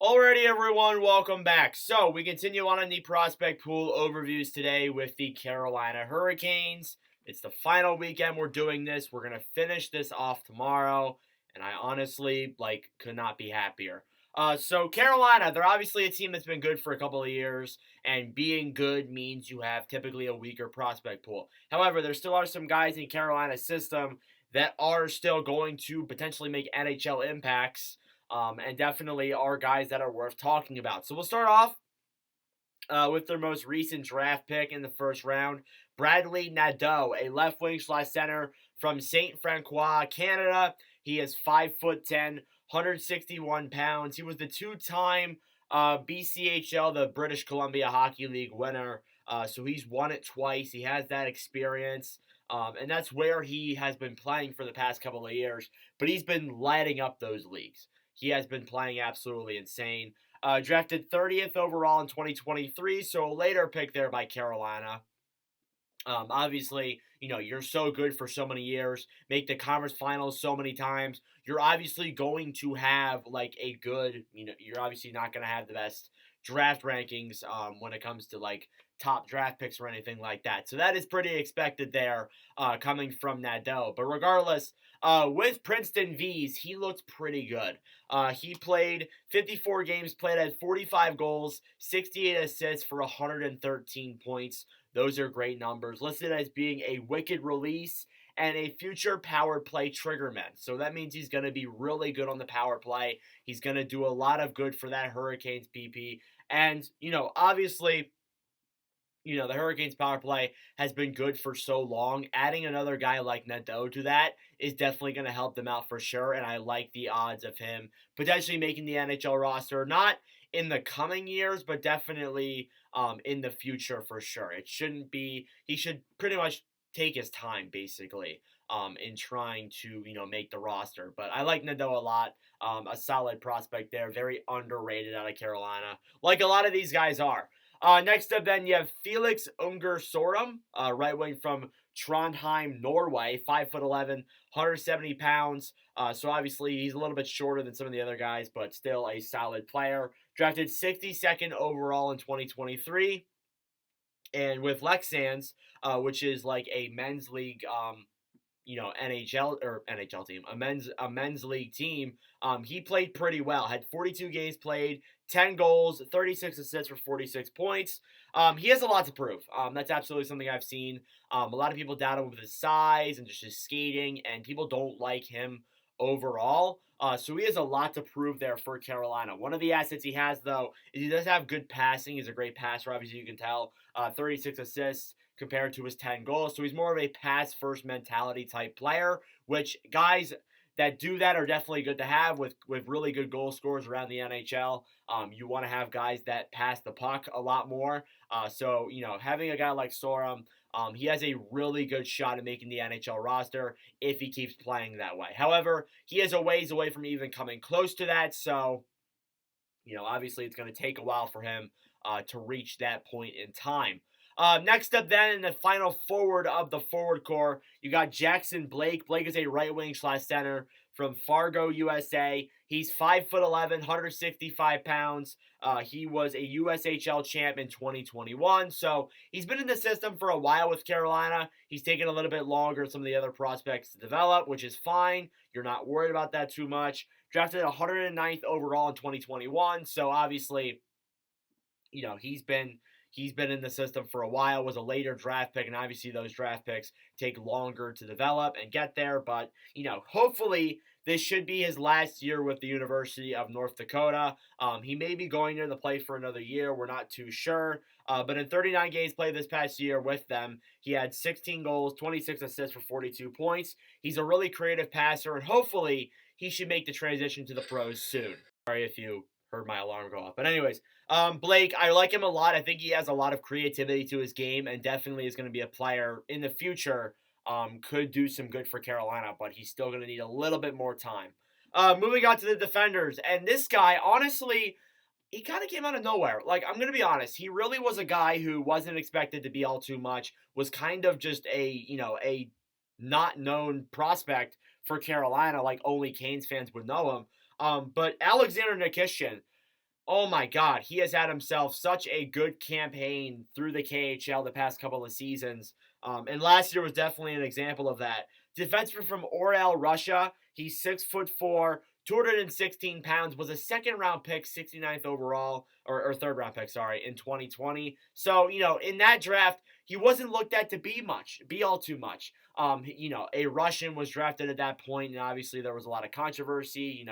Alrighty, everyone, welcome back. So, we continue on in the prospect pool overviews today with the Carolina Hurricanes. It's the final weekend we're doing this. We're going to finish this off tomorrow, and I honestly, could not be happier. So Carolina, they're obviously a team that's been good for a couple of years, and being good means you have typically a weaker prospect pool. However, there still are some guys in Carolina's system that are still going to potentially make NHL impacts and definitely are guys that are worth talking about. So we'll start off with their most recent draft pick in the first round, Bradley Nadeau, a left wing slash center from Saint Francois, Canada. He is 5'10", 161 pounds. He was the two-time BCHL, the British Columbia Hockey League winner. So he's won it twice. He has that experience. And that's where he has been playing for the past couple of years. But he's been lighting up those leagues. He has been playing absolutely insane. Drafted 30th overall in 2023, so a later pick there by Carolina. Obviously, you're so good for so many years, make the conference finals so many times. You're obviously going to have a good, you're obviously not going to have the best draft rankings when it comes to top draft picks or anything like that. So that is pretty expected there coming from Nadeau. But regardless, with Princeton V's, he looked pretty good. He played 54 games, played at 45 goals, 68 assists for 113 points. Those are great numbers. Listed as being a wicked release and a future power play triggerman. So that means he's going to be really good on the power play. He's going to do a lot of good for that Hurricanes PP. And, obviously, the Hurricanes power play has been good for so long. Adding another guy like Nadeau to that is definitely going to help them out for sure. And I like the odds of him potentially making the NHL roster. Not in the coming years, but definitely in the future for sure. It shouldn't be, he should pretty much take his time basically in trying to, make the roster. But I like Nadeau a lot. A solid prospect there. Very underrated out of Carolina. Like a lot of these guys are. Next up, then, you have Felix Unger Sorum, right wing from Trondheim, Norway, 5'11", 170 pounds. So obviously he's a little bit shorter than some of the other guys, but still a solid player. Drafted 62nd overall in 2023. And with Lexans, which is like a men's league NHL or NHL team, a men's league team. He played pretty well. Had 42 games played, 10 goals, 36 assists for 46 points. He has a lot to prove. That's absolutely something I've seen. A lot of people doubt him with his size and just his skating, and people don't like him overall. So he has a lot to prove there for Carolina. One of the assets he has, though, is he does have good passing. He's a great passer, obviously, you can tell. 36 assists compared to his 10 goals. So he's more of a pass-first mentality type player, which guys that do that are definitely good to have with really good goal scorers around the NHL. You want to have guys that pass the puck a lot more. So, having a guy like Sorum, he has a really good shot at making the NHL roster if he keeps playing that way. However, he is a ways away from even coming close to that. So, obviously it's going to take a while for him to reach that point in time. Next up then, in the final forward of the forward core, you got Jackson Blake. Blake is a right wing slash center from Fargo, USA. He's 5'11", 165 pounds. He was a USHL champ in 2021. So he's been in the system for a while with Carolina. He's taken a little bit longer than some of the other prospects to develop, which is fine. You're not worried about that too much. Drafted 109th overall in 2021. So obviously, he's been in the system for a while, was a later draft pick, and obviously those draft picks take longer to develop and get there. But, hopefully this should be his last year with the University of North Dakota. He may be going there to play for another year. We're not too sure. But in 39 games played this past year with them, he had 16 goals, 26 assists for 42 points. He's a really creative passer, and hopefully he should make the transition to the pros soon. Sorry if you heard my alarm go off. But anyways, Blake, I like him a lot. I think he has a lot of creativity to his game and definitely is going to be a player in the future. Could do some good for Carolina, but he's still going to need a little bit more time. Moving on to the defenders. And this guy, honestly, he kind of came out of nowhere. I'm going to be honest. He really was a guy who wasn't expected to be all too much. Was kind of just a not known prospect for Carolina. Like only Canes fans would know him. But Alexander Nikishin, Oh my God, he has had himself such a good campaign through the KHL the past couple of seasons. And last year was definitely an example of that. Defenseman from Orel, Russia. He's 6'4", 216 pounds, was a second round pick, 69th overall, or third round pick, sorry, in 2020. So, in that draft, he wasn't looked at to be all too much. A Russian was drafted at that point, and obviously there was a lot of controversy,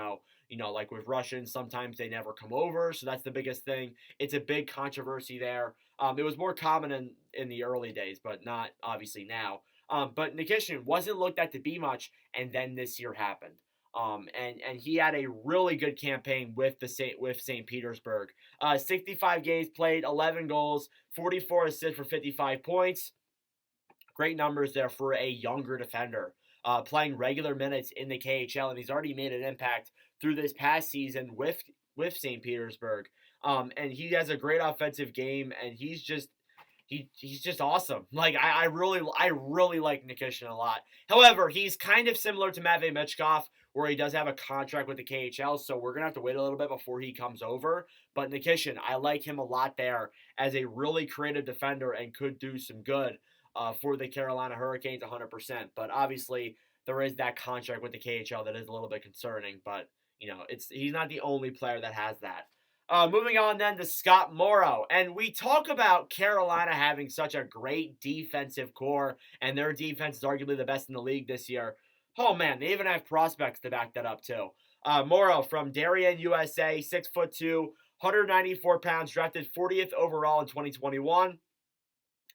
like with Russians, sometimes they never come over, so that's the biggest thing. It's a big controversy there. It was more common in the early days, but not obviously now. But Nikishin wasn't looked at to be much, and then this year happened. And he had a really good campaign with St. Petersburg. 65 games played, 11 goals, 44 assists for 55 points. Great numbers there for a younger defender. Playing regular minutes in the KHL, and he's already made an impact through this past season with St. Petersburg. And he has a great offensive game, and he's just awesome. Like I really like Nikishin a lot. However, he's kind of similar to Matvey Michkov, where he does have a contract with the KHL, so we're gonna have to wait a little bit before he comes over. But Nikishin, I like him a lot there as a really creative defender and could do some good for the Carolina Hurricanes 100%. But obviously, there is that contract with the KHL that is a little bit concerning. But he's not the only player that has that. Moving on then to Scott Morrow. And we talk about Carolina having such a great defensive core, and their defense is arguably the best in the league this year. Oh man, they even have prospects to back that up too. Morrow from Darien, USA, 6'2", 194 pounds, drafted 40th overall in 2021.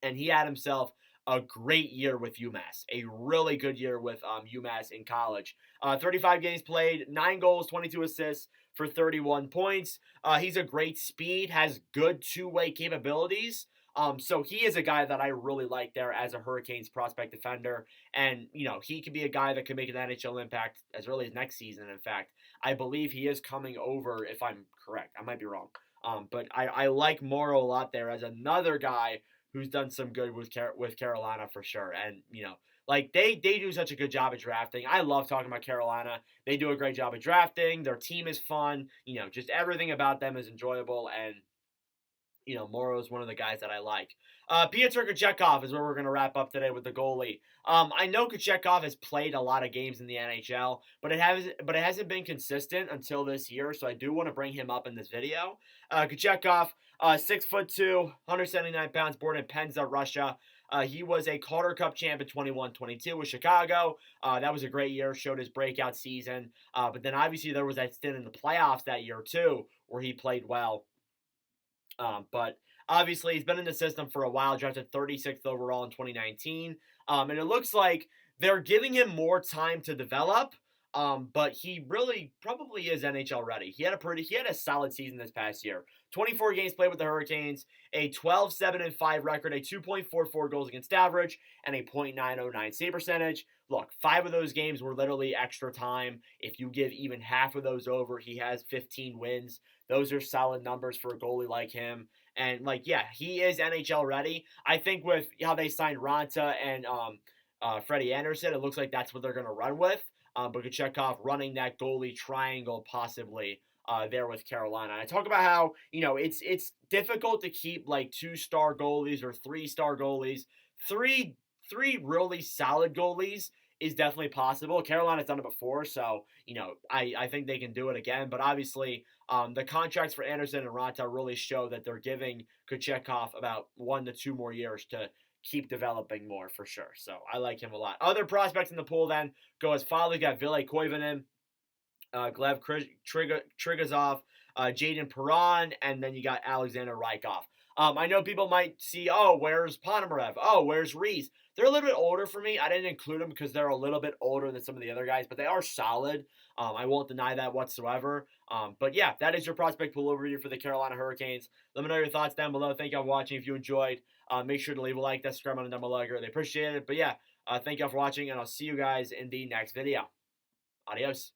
And he had himself a great year with UMass, a really good year with UMass in college. 35 games played, 9 goals, 22 assists for 31 points. He's a great speed, has good two-way capabilities. So he is a guy that I really like there as a Hurricanes prospect defender. And, he could be a guy that could make an NHL impact as early as next season. In fact, I believe he is coming over, if I'm correct. I might be wrong. But I like Morrow a lot there as another guy who's done some good with Carolina for sure. And, they do such a good job at drafting. I love talking about Carolina. They do a great job at drafting. Their team is fun. Just everything about them is enjoyable. And, Morrow is one of the guys that I like. Pyotr Kochetkov is where we're going to wrap up today with the goalie. I know Kochetkov has played a lot of games in the NHL, but it hasn't been consistent until this year, so I do want to bring him up in this video. Kochetkov, 6'2", 179 pounds, born in Penza, Russia. He was a Calder Cup champ in 21-22 with Chicago. That was a great year, showed his breakout season. But then obviously there was that stint in the playoffs that year too, where he played well. But obviously, he's been in the system for a while, drafted 36th overall in 2019. And it looks like they're giving him more time to develop, but he really probably is NHL ready. He had a solid season this past year. 24 games played with the Hurricanes, a 12-7-5 record, a 2.44 goals against average, and a .909 save percentage. Look, 5 of those games were literally extra time. If you give even half of those over, he has 15 wins. Those are solid numbers for a goalie like him. And, he is NHL ready. I think with how they signed Raanta and Freddie Anderson, it looks like that's what they're going to run with. But Kochetkov running that goalie triangle possibly there with Carolina. And I talk about how, it's difficult to keep 2-star goalies or 3-star goalies. Three really solid goalies is definitely possible. Carolina's done it before, so, I think they can do it again. But obviously, the contracts for Anderson and Raanta really show that they're giving Kochetkov about 1 to 2 more years to keep developing more for sure. So I like him a lot. Other prospects in the pool then go as follows. You got Ville Koivunen, Gleb Trigazov, Jaden Perron, and then you got Alexander Rykov. I know people might see, where's Ponomarev? Where's Reese? They're a little bit older for me. I didn't include them because they're a little bit older than some of the other guys, but they are solid. I won't deny that whatsoever. But yeah, that is your prospect pool overview for the Carolina Hurricanes. Let me know your thoughts down below. Thank you for watching. If you enjoyed, make sure to leave a like, subscribe on down below. I really appreciate it. But yeah, thank you all for watching, and I'll see you guys in the next video. Adios.